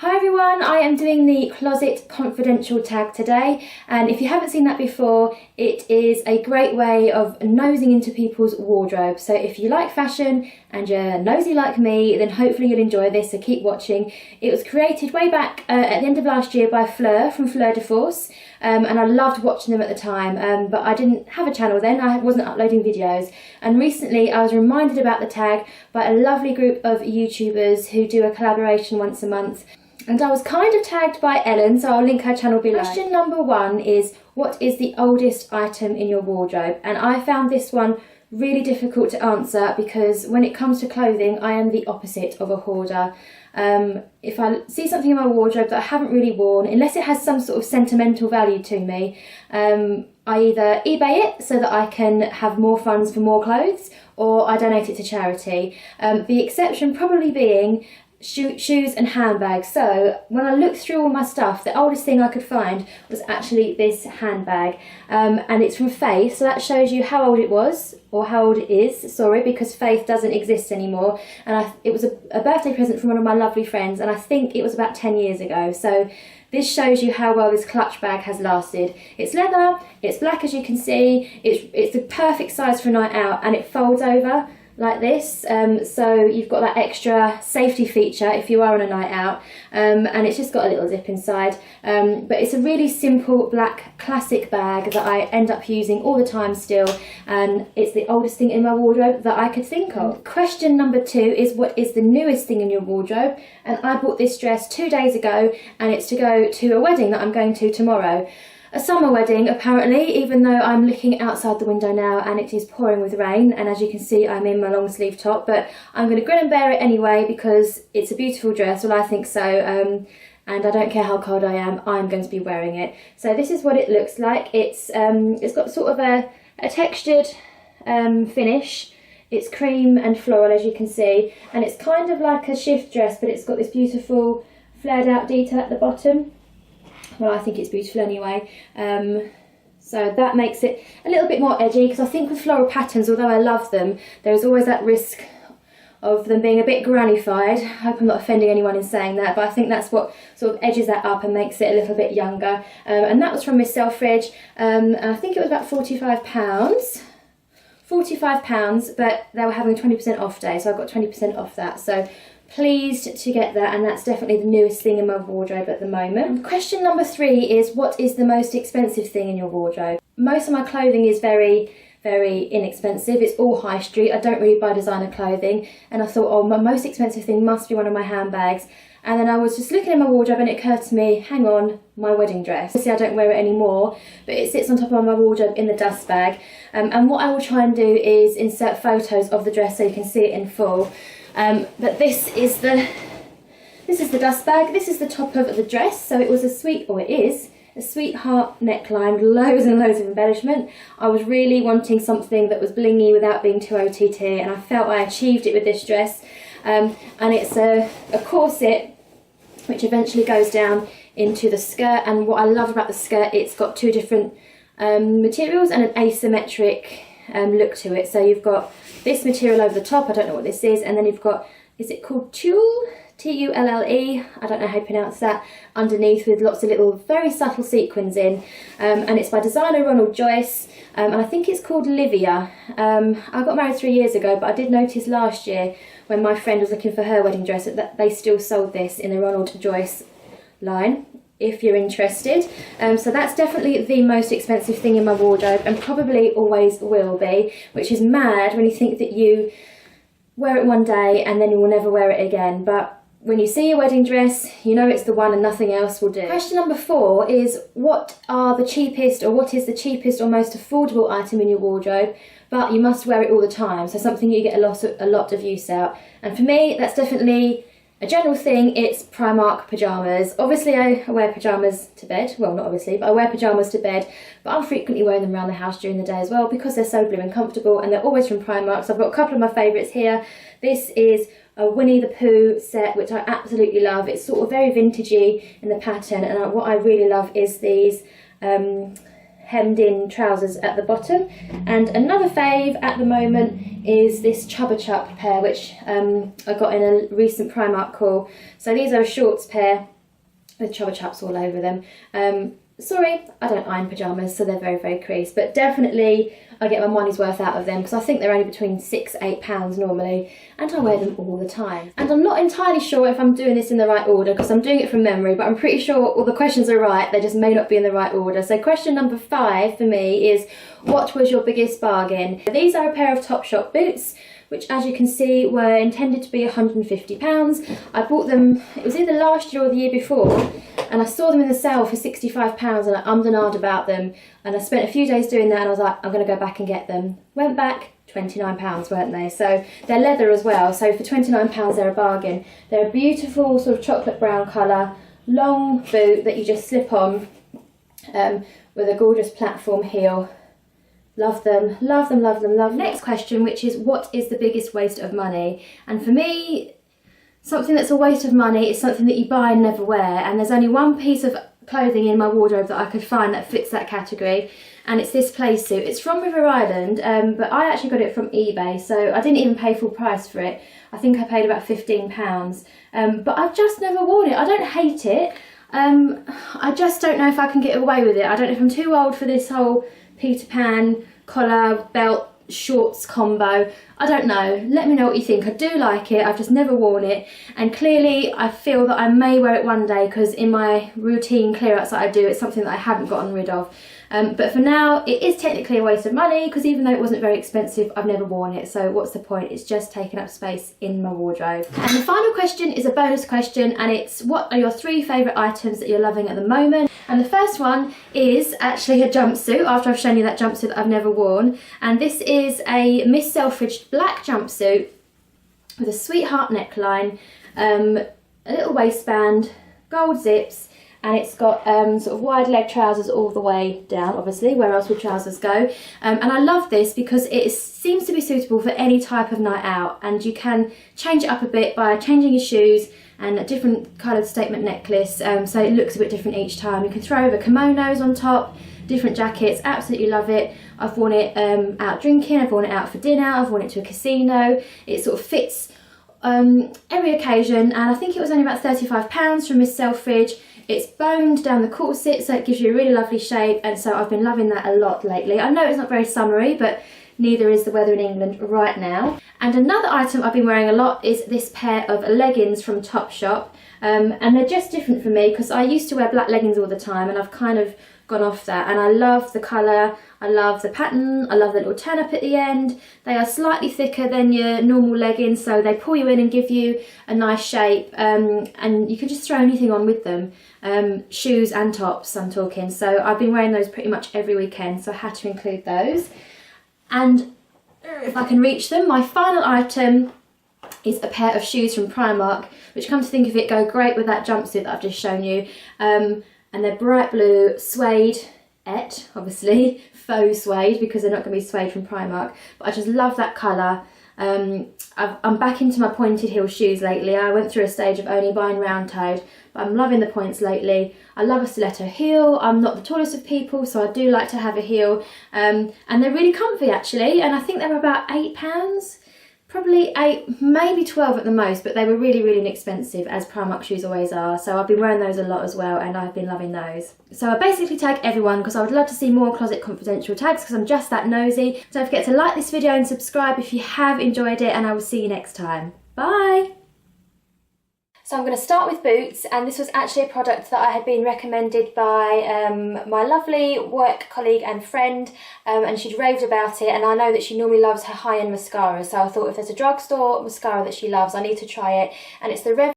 Hi everyone, I am doing the Closet Confidential tag today, and if you haven't seen that before, it is a great way of nosing into people's wardrobe. So if you like fashion and you're nosy like me, then hopefully you'll enjoy this, so keep watching. It was created way back at the end of last year by Fleur from Fleur de Force, and I loved watching them at the time, but I didn't have a channel then, I wasn't uploading videos. And recently I was reminded about the tag by a lovely group of YouTubers who do a collaboration once a month. And I was kind of tagged by Ellen, so I'll link her channel below. Question number one is, what is the oldest item in your wardrobe? And I found this one really difficult to answer because when it comes to clothing, I am the opposite of a hoarder. If I see something in my wardrobe that I haven't really worn, unless it has some sort of sentimental value to me, I either eBay it so that I can have more funds for more clothes, or I donate it to charity. The exception probably being shoes and handbags. So when I looked through all my stuff, the oldest thing I could find was actually this handbag, and it's from Faith, so that shows you how old it was, or how old it is, sorry, because Faith doesn't exist anymore. And it was a birthday present from one of my lovely friends, and I think it was about 10 years ago. So this shows you how well this clutch bag has lasted. It's leather, it's black as you can see, it's the perfect size for a night out, and it folds over like this, so you've got that extra safety feature if you are on a night out, and it's just got a little zip inside, but it's a really simple black classic bag that I end up using all the time still, and it's the oldest thing in my wardrobe that I could think of. Question number two is, what is the newest thing in your wardrobe? And I bought this dress 2 days ago, and it's to go to a wedding that I'm going to tomorrow. A summer wedding apparently, even though I'm looking outside the window now and it is pouring with rain, and as you can see I'm in my long sleeve top, but I'm going to grin and bear it anyway because it's a beautiful dress, well I think so, and I don't care how cold I am, I'm going to be wearing it. So this is what it looks like. It's got sort of a textured finish. It's cream and floral as you can see, and it's kind of like a shift dress, but it's got this beautiful flared out detail at the bottom. Well, I think it's beautiful anyway, so that makes it a little bit more edgy, because I think with floral patterns, although I love them, there is always that risk of them being a bit grannified. I hope I'm not offending anyone in saying that, but I think that's what sort of edges that up and makes it a little bit younger. And that was from Miss Selfridge, and I think it was about £45. £45, but they were having a 20% off day, so I got 20% off that. So pleased to get that, and that's definitely the newest thing in my wardrobe at the moment. Question number three is, what is the most expensive thing in your wardrobe? Most of my clothing is very inexpensive. It's all high street. I don't really buy designer clothing, and I thought, oh, my most expensive thing must be one of my handbags. And then I was just looking at my wardrobe and it occurred to me, hang on, my wedding dress. Obviously I don't wear it anymore, but it sits on top of my wardrobe in the dust bag. And what I will try and do is insert photos of the dress so you can see it in full. But this is the dust bag. This is the top of the dress. So it was a sweetheart neckline, loads and loads of embellishment. I was really wanting something that was blingy without being too OTT, and I felt I achieved it with this dress. And it's a corset which eventually goes down into the skirt, and what I love about the skirt, it's got two different materials and an asymmetric look to it. So you've got this material over the top, I don't know what this is, and then you've got, is it called tulle? T-U-L-L-E, I don't know how you pronounce that, underneath, with lots of little very subtle sequins in, and it's by designer Ronald Joyce, and I think it's called Livia. I got married 3 years ago, but I did notice last year when my friend was looking for her wedding dress that they still sold this in the Ronald Joyce line, if you're interested. So that's definitely the most expensive thing in my wardrobe, and probably always will be, which is mad when you think that you wear it one day and then you will never wear it again. But when you see a wedding dress, you know it's the one and nothing else will do. Question number four is, what is the cheapest or most affordable item in your wardrobe, but you must wear it all the time? So something you get a lot of use out. And for me, that's definitely a general thing. It's Primark pyjamas. Obviously I wear pyjamas to bed, well not obviously, but I wear pyjamas to bed, but I'm frequently wearing them around the house during the day as well because they're so blue and comfortable, and they're always from Primark. So I've got a couple of my favourites here. This is a Winnie the Pooh set, which I absolutely love. It's sort of very vintagey in the pattern, and what I really love is these hemmed in trousers at the bottom. And another fave at the moment is this Chubba Chup pair, which I got in a recent Primark haul. So these are a shorts pair with Chubba Chups all over them. Sorry, I don't iron pyjamas, so they're very, very creased, but definitely I get my money's worth out of them because I think they're only between £6–8 normally, and I wear them all the time. And I'm not entirely sure if I'm doing this in the right order because I'm doing it from memory, but I'm pretty sure all the questions are right, they just may not be in the right order. So question number 5 for me is, what was your biggest bargain? These are a pair of Topshop boots, which as you can see were intended to be £150. I bought them, it was either last year or the year before, and I saw them in the sale for £65 and I ummed and ahed about them, and I spent a few days doing that and I was like, I'm going to go back and get them. Went back, £29 weren't they? So they're leather as well, so for £29 they're a bargain. They're a beautiful sort of chocolate brown colour, long boot that you just slip on with a gorgeous platform heel. Love them, love them, love them, love them. Next question, which is, what is the biggest waste of money? And for me, something that's a waste of money is something that you buy and never wear. And there's only one piece of clothing in my wardrobe that I could find that fits that category, and it's this play suit. It's from River Island, but I actually got it from eBay, so I didn't even pay full price for it. I think I paid about £15. But I've just never worn it. I don't hate it. I just don't know if I can get away with it. I don't know if I'm too old for this whole Peter Pan collar belt shorts combo. I don't know, let me know what you think. I do like it, I've just never worn it, and clearly I feel that I may wear it one day because in my routine clear outs that I do, it's something that I haven't gotten rid of. But for now it is technically a waste of money because even though it wasn't very expensive, I've never worn it, so what's the point? It's just taking up space in my wardrobe. And the final question is a bonus question, and it's, what are your 3 favourite items that you're loving at the moment? And the first one is actually a jumpsuit, after I've shown you that jumpsuit that I've never worn, and this is a Miss Selfridge black jumpsuit with a sweetheart neckline, a little waistband, gold zips, and it's got sort of wide leg trousers all the way down, obviously, where else would trousers go? And I love this because it seems to be suitable for any type of night out, and you can change it up a bit by changing your shoes and a different coloured statement necklace, so it looks a bit different each time. You can throw over kimonos on top, different jackets, absolutely love it. I've worn it out drinking, I've worn it out for dinner, I've worn it to a casino. It sort of fits every occasion, and I think it was only about £35 from Miss Selfridge. It's boned down the corset, so it gives you a really lovely shape, and so I've been loving that a lot lately. I know it's not very summery, but neither is the weather in England right now. And another item I've been wearing a lot is this pair of leggings from Topshop, and they're just different for me because I used to wear black leggings all the time, and I've kind of gone off that, and I love the colour, I love the pattern, I love the little turn up at the end. They are slightly thicker than your normal leggings, so they pull you in and give you a nice shape, and you can just throw anything on with them, shoes and tops I'm talking. So I've been wearing those pretty much every weekend, so I had to include those. And if I can reach them, my final item is a pair of shoes from Primark, which, come to think of it, go great with that jumpsuit that I've just shown you. And they're bright blue suede-ette, obviously, faux suede, because they're not going to be suede from Primark, but I just love that colour. I'm back into my pointed heel shoes lately. I went through a stage of only buying round-toed, but I'm loving the points lately. I love a stiletto heel. I'm not the tallest of people, so I do like to have a heel, and they're really comfy actually, and I think they were about £8. Probably 8, maybe 12 at the most, but they were really, really inexpensive, as Primark shoes always are. So I've been wearing those a lot as well, and I've been loving those. So I basically tag everyone because I would love to see more Closet Confidential tags because I'm just that nosy. Don't forget to like this video and subscribe if you have enjoyed it, and I will see you next time. Bye! So I'm going to start with boots, and this was actually a product that I had been recommended by my lovely work colleague and friend, and she'd raved about it, and I know that she normally loves her high-end mascara, so I thought if there's a drugstore mascara that she loves, I need to try it, and it's the